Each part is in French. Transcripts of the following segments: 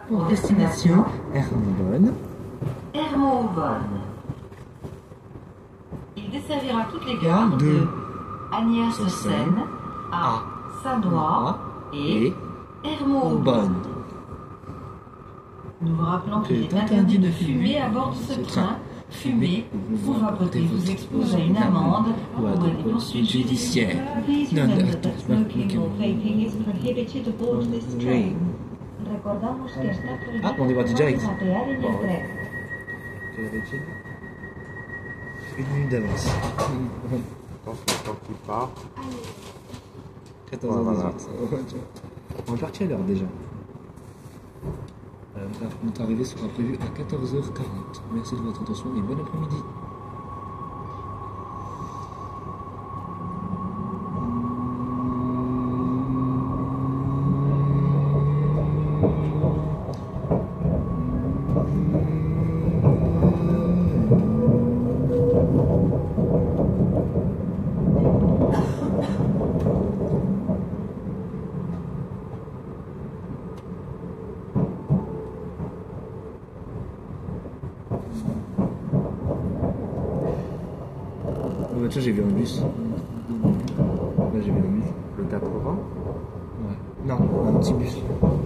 Pour destination Hermonbonne. Hermonbonne. Il desservira toutes les gares de Agnières-sur-Seine à Sannois et Hermonbonne. Nous vous rappelons qu'il est interdit de fumer à bord de ce train. Fumer vous rapporter vous expose à une amende ou à des poursuites judiciaires. Please remember that smoking or vaping is prohibited aboard this train. Recordamos que está prohibido on est parti direct. vapear en el tren. Quelle heure est-il? Une minute d'avance. Attention, le temps qui part. 14h18. Voilà. On est parti à l'heure déjà. Notre arrivée sera prévue à 14h40. Merci de votre attention et bon après-midi. Tiens, j'ai vu un bus. Là, j'ai vu un bus. Le 80. Ouais. Non, un petit bus.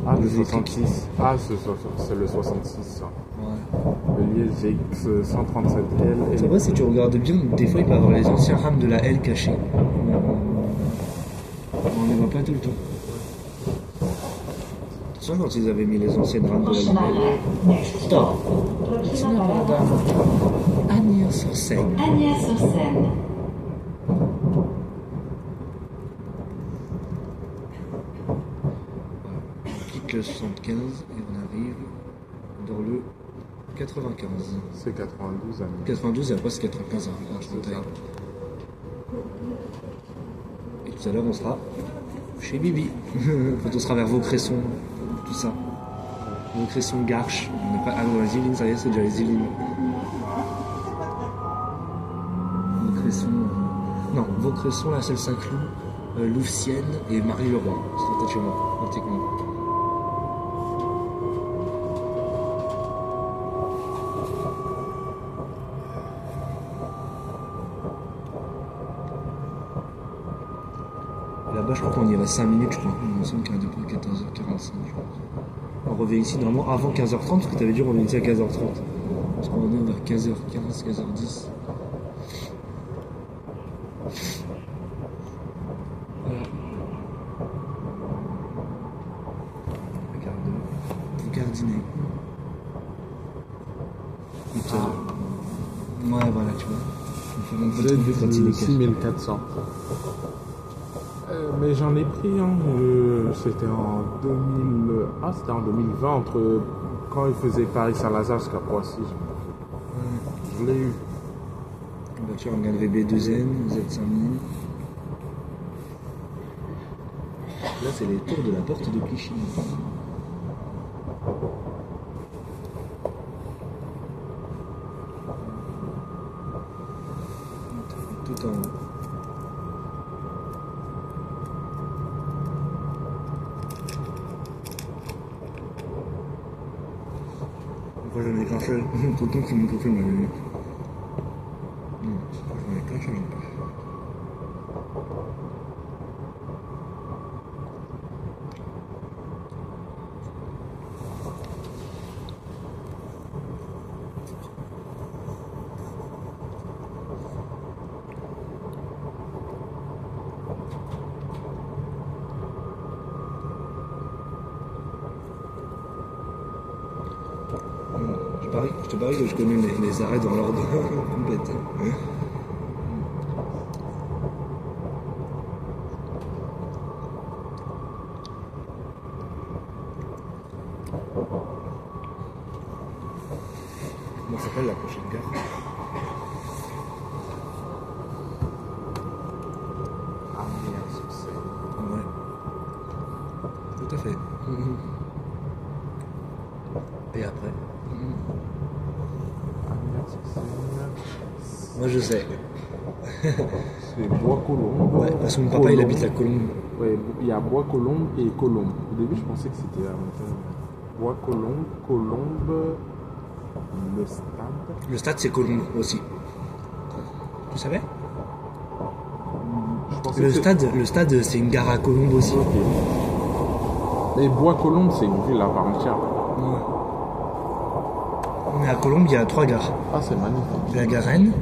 Ah, le électrique. 66. Ah, c'est le 66, ça. Ouais. Le Liège GX137L. C'est vrai, si tu regardes bien, des fois, il peut y avoir les anciens rames de la L cachés. On ne les voit pas tout le temps. Attention quand ils avaient mis les anciennes rames de la L. Stop. Sinon, madame. Agnières-sur-Seine. Agnières-sur-Seine. On quitte le 75 et on arrive dans le 95. C'est 92 années. 92 et après c'est 95 à Argenteuil. Et tout à l'heure on sera chez Bibi. Quand on sera vers Vaucresson, tout ça. Vaucresson, Garches. On n'est pas... Ah non, les Yvelines, ça y est, c'est déjà les Yvelines. Vaucresson. Non, Vaucresson, la Selle Saint-Cloud, Louvciennes et Marie-le-Roi. C'est peut-être chez moi, pratiquement. Là-bas, je crois qu'on y va 5 minutes, je crois. Il me semble qu'il y a depuis 14h45. On revient ici normalement avant 15h30, parce que tu avais dit qu'on revenait ici à 15h30. Parce qu'on est vers 15h15, 15h10. Voilà. Regarde, vous gardinez. Ouais, voilà, tu vois. On peut trouver quand il est caché. 6400. Mais j'en ai pris, hein. C'était en 2000. Ah, c'était en 2020, entre quand il faisait Paris-Saint-Lazare jusqu'à Poissy. Je l'ai eu. Voiture, on regarde VB2N, Z5000. Là, c'est les tours de la porte de Clichy. Tout en haut. Moi j'en ai qu'un seul, tout le temps que mon copain m'avait vu. Non, j'en ai qu'un seul, j'en ai pas. Je te parie que je connais les arrêts dans l'ordre complète. Comment s'appelle la prochaine gare? Agnières-sur-Seine. Ouais. Tout à fait. Et après? Moi je sais. C'est Bois-Colombes. Ouais, parce que mon papa il habite à Colombes. Ouais, il y a Bois-Colombes et Colombes. Au début, je pensais que c'était la montagne. Bois-Colombes, Colombes, le stade. Le stade, c'est Colombes aussi. Tu savais? Je pensais Le que stade, c'est une gare à Colombes aussi. Ok. Et Bois-Colombes, c'est une ville à part entière. Ouais. Mais à Colombes, il y a 3 gares. Ah, c'est magnifique. La gare Rennes,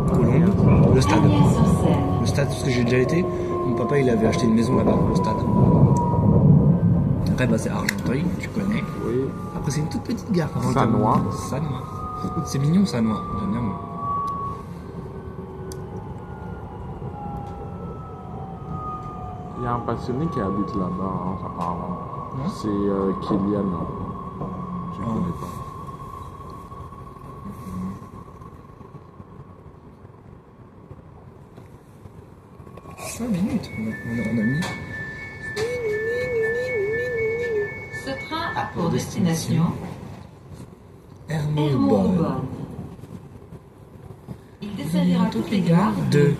Colombes, le stade. Agnières-sur-Seine. Le stade, parce que j'ai déjà été. Mon papa, il avait acheté une maison là-bas, au stade. Après, c'est Argenteuil, tu connais. Oui. Après, c'est une toute petite gare. Sannois. Sannois. C'est mignon, Sannois. J'aime bien, moi. Il y a un passionné qui habite là-bas, hein, apparemment. Ouais. C'est Kylian. Je ne Oh. connais pas. 5 minutes, on a mis. Ce train a pour destination Hermont-Aubonne. Hermont-Aubonne. Il desservira toutes les gares De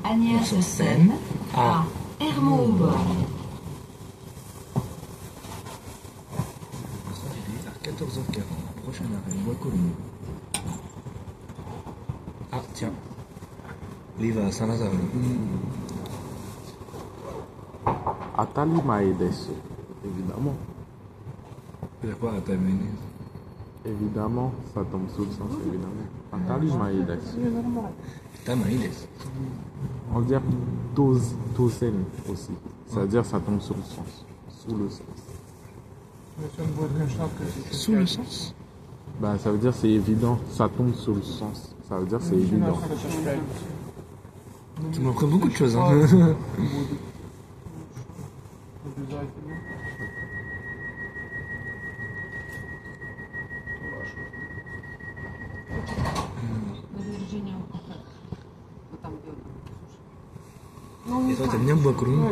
Agnières-sur-Seine à Hermont-Aubonne. à 14h40. Prochain arrêt, Bois-Colombes. Ah, tiens. Lui, il va à Saint-Lazare. Atali Maedes, évidemment. C'est quoi, ta mayonnaise? Évidemment, ça tombe sous le sens, évidemment. Atali Maedes. Ta mayonnaise. On dit Tozen aussi. C'est-à-dire ça tombe sur le sens. Sous le sens. Sous le sens? Bah, ça veut dire c'est évident. Ça tombe sous le sens. Ça veut dire c'est évident. Tu m'apprends beaucoup de choses, hein. Et toi, t'aimes bien Bois-Colombes?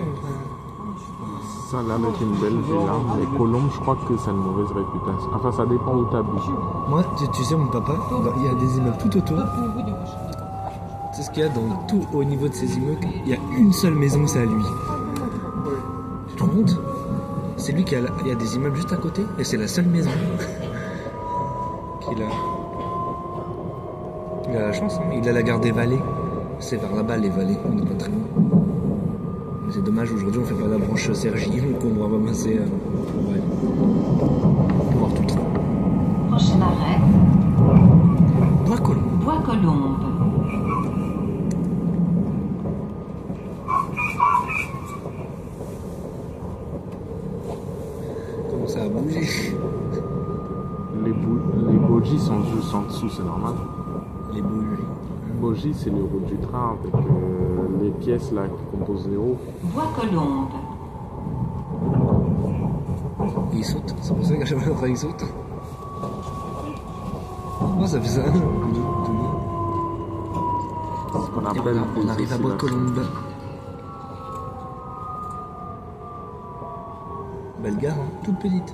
Ça a l'air d'être une belle ville, hein. Mais Colombes, je crois que ça a une mauvaise réputation. Enfin, ça dépend où tu habites. Moi, tu sais, mon papa, il y a des immeubles tout autour. C'est ce qu'il y a dans tout au niveau de ces immeubles. Il y a une seule maison, c'est à lui. Tu te rends compte? C'est lui il y a des immeubles juste à côté et c'est la seule maison qu'il a. Il a la chance, hein. Il a la gare des Vallées. C'est vers là-bas, les Vallées. On n'est pas très loin. Mais c'est dommage, aujourd'hui, on fait pas la branche Cergy, donc on va ramasser. Ouais. Pour voir tout le train. Prochain arrêt, Bois-Colombes. Bois-Colombes. Comment ça a bougé? Les bogies sont juste en dessous, c'est normal. Les bougies. Bogie, c'est le haut du train avec les pièces là qui composent les roues. Bois-Colombes. Il saute, c'est pour ça qu'à chaque fois il saute. Moi ça fait ça. C'est ce qu'on Et appelle voilà, on des arrive à oscillations. Bois-Colombes. Belle gare, hein, toute petite.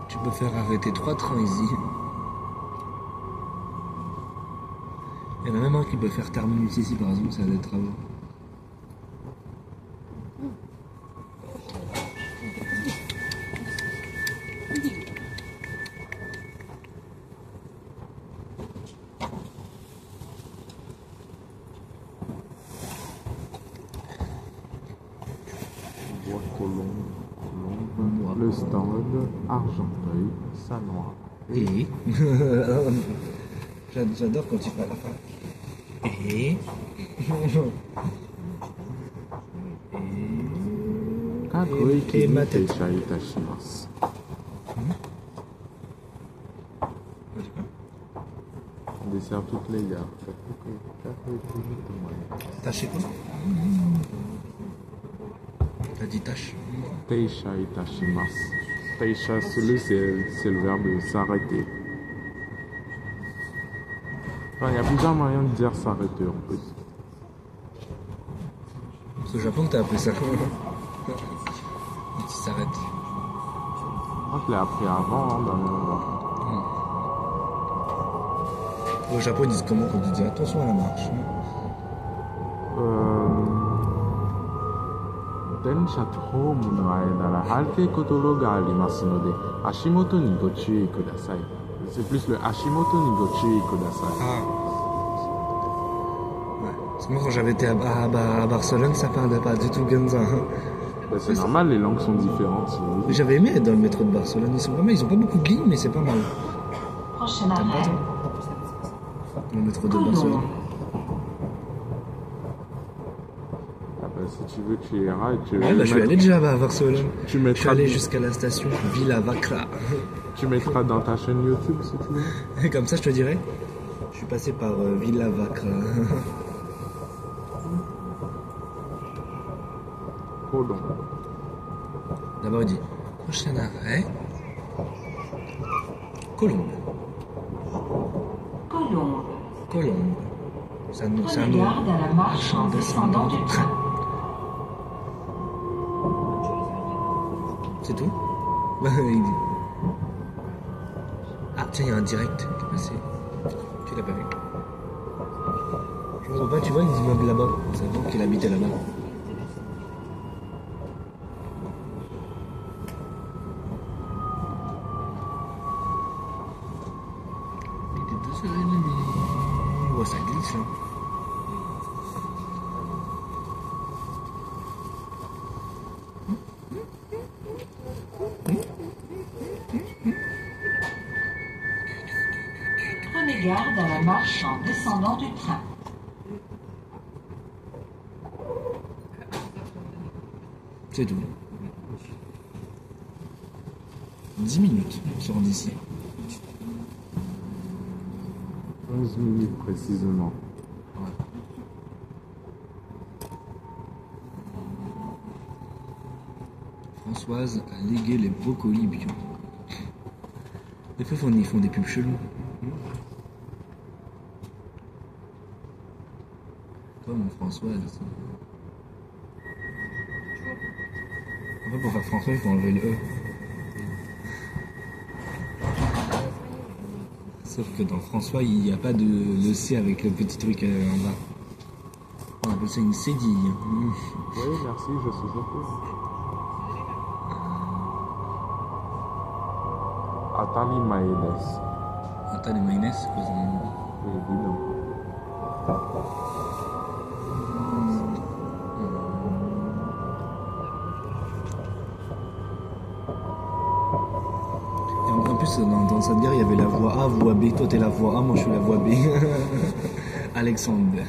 Tu peux faire arrêter 3 trains ici. Il y en a même un qui peut faire terminus ici par exemple, ça a des travaux. Bois-Colombes, le stand, Argenteuil, Sannois. Et j'adore quand tu fais à la fin. Et Kagoe et ma Kimi tête. Teisha Itashimasu. On dessert toutes les gares. Kagoe Kimi Teisha. Tâche quoi? T'as dit tâche? Teisha Itashimasu. Teisha, c'est le verbe s'arrêter. Enfin, il y a plusieurs moyens de dire s'arrêter en plus. C'est au Japon que t'as appris ça. Quand il s'arrête. Moi, je l'ai appris avant, hein, dans le Au Japon, ils disent comment quand tu dis attention à la marche? 電車とホームの間ら歩けることがありますので、足元にご注意ください。C'est plus le 足元にご注意ください。Ah. Ouais. Parce que moi, quand j'avais été à Barcelone, ça parlait pas du tout comme ça. Ben, c'est normal, les langues sont différentes. Mais j'avais aimé être dans le métro de Barcelone. Ils ont pas beaucoup de lignes, mais c'est pas mal. Prochain T'aimes pas, arrêt, toi, le métro de Barcelone? Ah ben, si tu veux, tu iras et tu... Ouais, bah, je suis allé déjà à Barcelone. Tu Je suis mettras, allé jusqu'à la station Villa Vacra. tu mettras dans ta chaîne YouTube si tu veux. Et comme ça, je te dirais, je suis passé par Villa Vacra. Colombe. D'abord, il dit prochain arrêt, Colombe. Colombe. Colombe. C'est un Prenez nom garde à la marche en descendant du train. C'est tout? Bah, il dit. Ah, tiens, il y a un direct qui est passé. Tu l'as pas vu? Je vois pas, tu vois les immeubles là-bas. C'est avant qu'il habitait là-bas. Il était 2h30. Ouais, ça glisse là. Prenez garde à la marche en descendant du train. C'est tout. 10 minutes, on sort d'ici. 11 minutes précisément. Ouais. Françoise a légué les brocolis bio. Des fois, ils font des pubs chelous. Toi, mon Françoise. En fait, pour faire François, il faut enlever le E. Sauf que dans François, il n'y a pas de C avec le petit truc en bas. On appelle ça une cédille. Oui, merci, je suis heureux. Atali Maedes. Attends, les mayonnaise, c'est quoi ça? Évidemment. Et en plus, dans cette gare, il y avait la voie A, voie B. Toi, t'es la voie A, moi, je suis la voie B. Alexandre.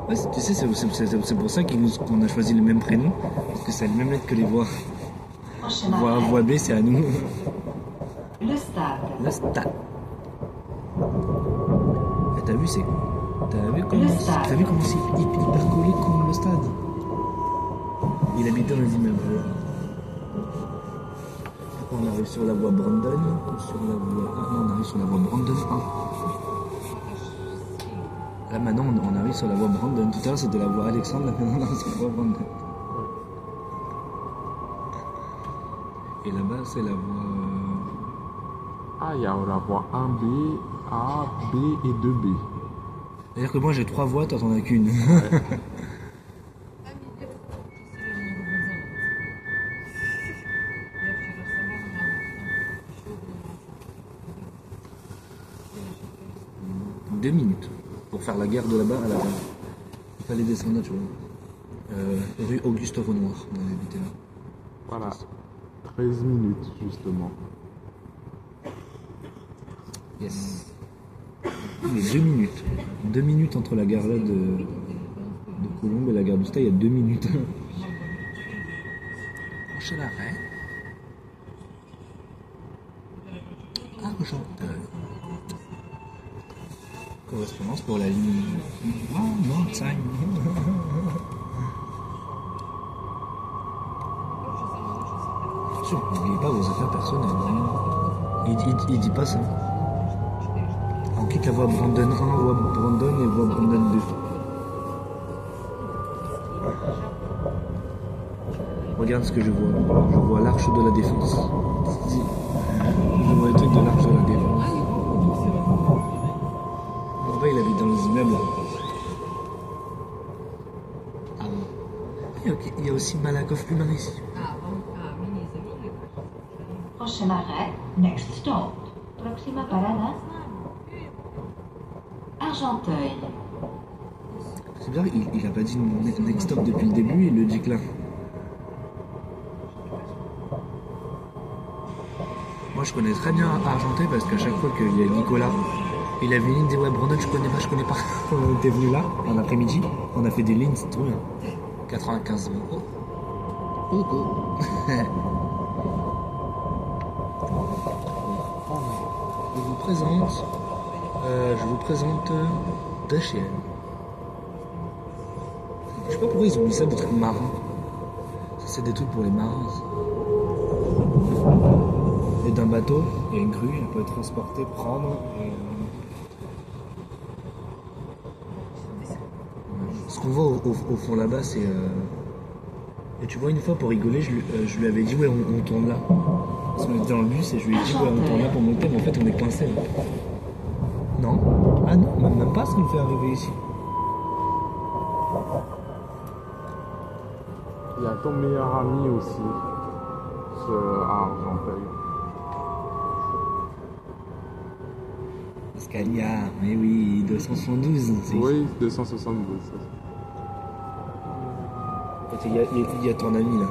Ouais, tu sais, c'est pour ça qu'on a choisi le même prénom. Parce que c'est la même lettre que les voies. Prochain arrêt, Voie B, c'est à nous. le stade. Le stade. Et t'as vu, comment Le stade. c'est hyper collé comme le stade. Il habitait dans les immeubles. On arrive sur la voie Brandon, sur la voie... Ah non, on arrive sur la voie Brandon 1. Là maintenant on arrive sur la voie Brandon. Tout à l'heure c'était la voie Alexandre, là maintenant on arrive sur la voie Brandon. Et là-bas c'est la voie... Ah, il y a la voie 1B, A, B et 2B. C'est-à-dire que moi j'ai 3 voies, toi t'en as qu'une. Deux minutes pour faire la gare de là-bas à la gare. Il fallait descendre, tu vois. Rue Auguste Renoir, on avait habité là. Voilà. 13 minutes, justement. Yes. Mais 2 minutes. 2 minutes entre la gare là de Colombe et la gare du Stade, il y a 2 minutes. Prochain arrêt. Argenteuil. Correspondance pour la ligne. Oh, montagne. Attention, n'oubliez pas vos affaires personnelles. Il dit pas ça. On quitte la voie Brandon 1, voie Brandon et voie Brandon 2. Regarde ce que je vois. Je vois l'arche de la défense. Je vois le truc de l'arche de la défense. En bas, il habite dans les immeubles. Ah bon. aussi Malakoff Lumin ici. Prochain arrêt, next stop. Proxima parada. Argenteuil. C'est bizarre, il a pas dit next stop depuis le début, il le dit que là. Moi je connais très bien Argenteuil parce qu'à chaque fois qu'il y a Nicolas, il a vu une ligne, il dit ouais Brandon je connais pas. On était venu là, en après-midi, on a fait des lignes, c'est trop bien. 95 euros. Je vous présente Dachiel. Je sais pas pourquoi ils ont mis ça, des trucs marins. Ça c'est des trucs pour les marins. Et d'un bateau, il y a une grue, elle peut être transportée, prendre. Ce qu'on voit au fond là-bas, c'est... Et tu vois, une fois pour rigoler, je lui avais dit ouais on tourne là. Parce qu'on était dans le bus et je lui ai dit ouais on tourne là pour monter, mais en fait on est coincé là. Non. Ah non, même pas ça nous fait arriver ici. Il y a ton meilleur ami aussi, à Argenteuil. Scalia, mais oui, 272. Oui, 272. Il y a ton ami là,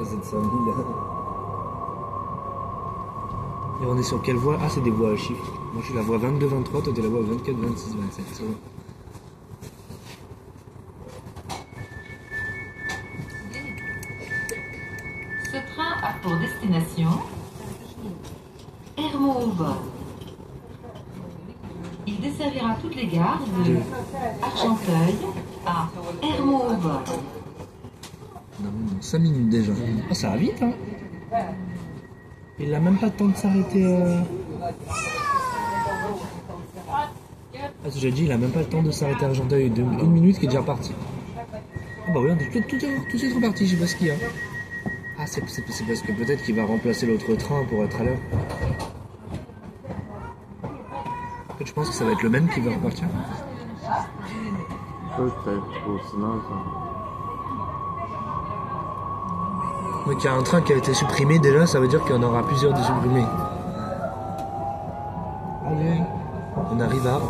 cette famille là. Et on est sur quelle voie? Ah, c'est des voies à chiffres. Moi je suis la voie 22-23, toi t'es la voie 24-26-27. Ce train a pour destination Hermauve. Il desservira toutes les gares de Argenteuil à Hermauve. Non, 5 minutes déjà. Ah, ça va vite, hein. Il a même pas le temps de s'arrêter. Ah, j'ai dit, il a même pas le temps de s'arrêter à Argenteuil. Une minute qui est déjà parti. Ah bah oui, on est tout de suite reparti, je sais pas ce qu'il y a. Ah, c'est parce que peut-être qu'il va remplacer l'autre train pour être à l'heure. En fait, je pense que ça va être le même qui va repartir. Peut-être, au final, ça... Donc il y a un train qui a été supprimé déjà, ça veut dire qu'il y en aura plusieurs de supprimés. Allez, on arrive à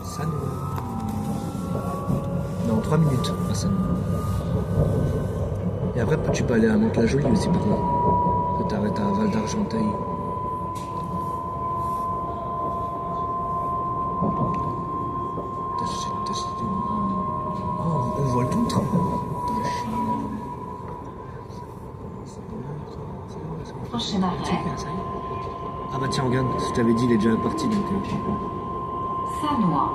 Sanois. Dans 3 minutes à Sanois. Et après tu peux aller à Mantes-la-Jolie aussi par là. Tu t'arrêtes à Val d'Argenteuil. Oh, on voit tout le train. Prochain arrêt, Ah bah tiens, regarde, je t'avais dit, il est déjà parti donc. Sanois.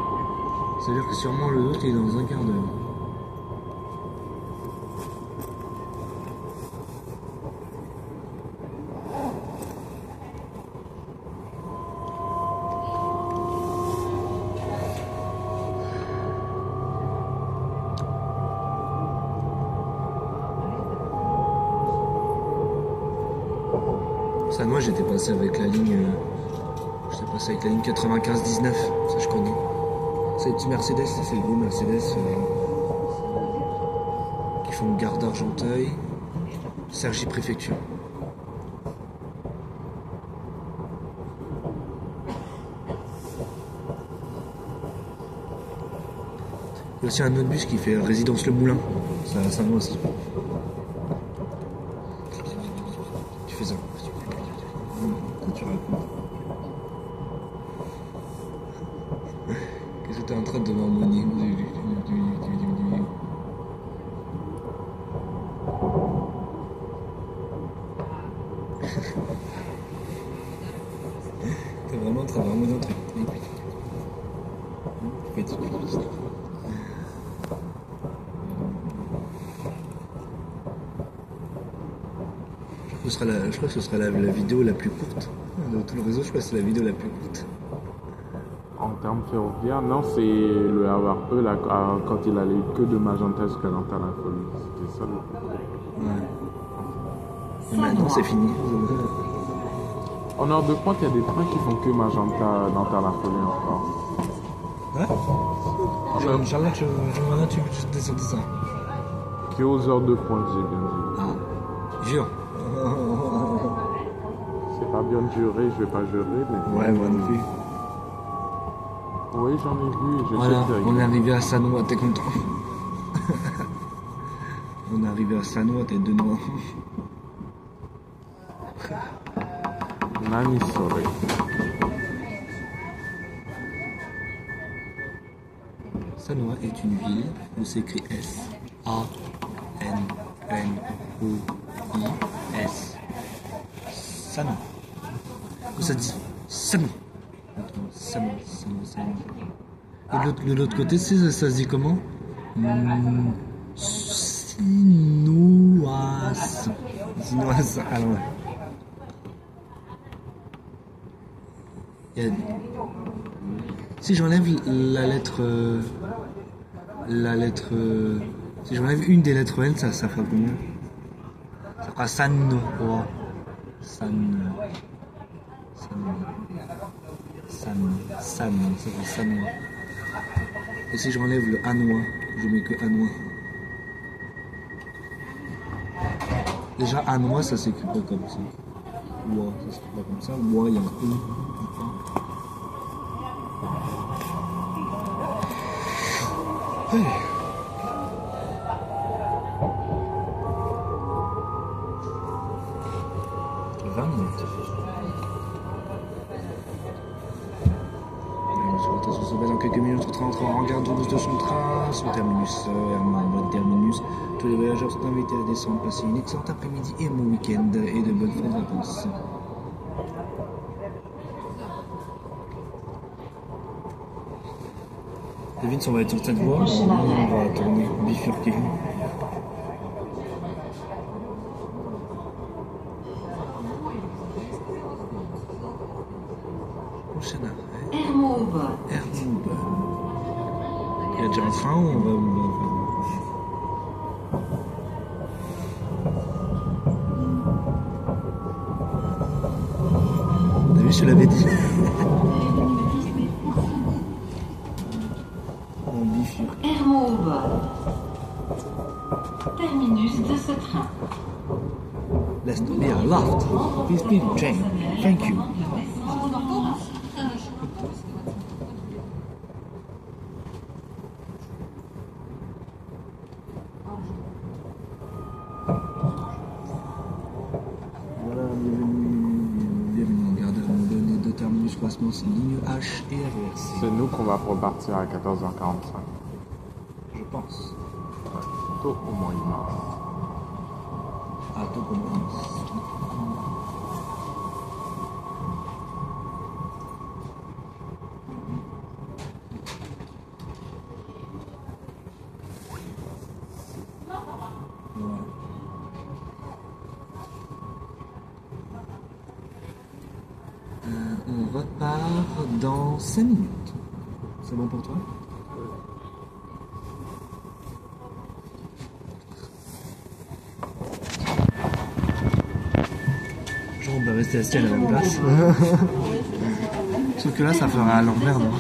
Ça veut dire que sûrement le autre il est dans un quart d'heure. Sanois, j'étais passé avec la ligne. J'étais passé avec la ligne 95-19, ça je connais. C'est le petit Mercedes, c'est le gros Mercedes qui font gare d'Argenteuil, Cergy Préfecture. Il y a aussi un autre bus qui fait Résidence Le Moulin, ça à Sanois aussi. Tu fais ça. Tu racontes. Qu'est-ce que t'es en train de marmonner? T'es vraiment en train de marmonner un truc. Je crois que ce sera la vidéo la plus courte de tout le réseau. Je crois que c'est la vidéo la plus courte. En termes ferroviaires, non, c'est le RER là, quand il allait que de Magenta jusqu'à Nantes-à-la-Folie. C'était ça le problème. Ouais. Et maintenant, c'est fini. En heure de pointe, il y a des trains qui font que Magenta, Nantes-à-la-Folie encore. Ouais. Inch'Allah, tu descends de ça. Que aux heures de pointe, j'ai bien dit. Ah, jure. C'est pas bien de jurer, je vais pas jurer, mais... Ouais, moi non plus. Oui, j'en ai vu, je Voilà, sais que on est arrivé à Sanois, t'es content? On est arrivé à Sanois, t'es de noix. Nani Sore. Sanois est une ville où s'écrit S-A-N-N-O-I-S. Sanois. Où ça dit Sanois. Sanois. Et de l'autre côté, ça se dit comment? Sinoas. Sinoas, alors. Si j'enlève si j'enlève une des lettres N, ça fera combien? Ça fera San. Ça fait Sanois. Et si j'enlève le Hanois, je mets que Hanois. Déjà, Hanois, ça s'écrit pas comme ça. Ouah, ça s'écrit pas comme ça. Ouah, il y a un E. Hey. Se met dans quelques minutes, rentrera en gare Toulouse de son train, son terminus, en mode terminus. Tous les voyageurs sont invités à descendre, passer une excellente après-midi et bon week-end et de bonnes fins de vacances. Devine si on va être sur cette voie, on va tourner, bifurquer. Prochain arrêt. Hermoub. Il y a déjà un train ou on va T'as vu, je te l'avais dit. On bifurque. Hermoub. Terminus de ce train. Let's be a loft. Please be train. Thank you. Croisement, c'est ligne H et RERC. C'est nous qu'on va repartir à 14h45. Je pense. Ouais, tôt au Moyen-Âge. Ah, tôt au Moyen-Âge. On repart dans 5 minutes. C'est bon pour toi? Genre on va rester assis à la même place. Sauf que là ça fera à l'envers, non?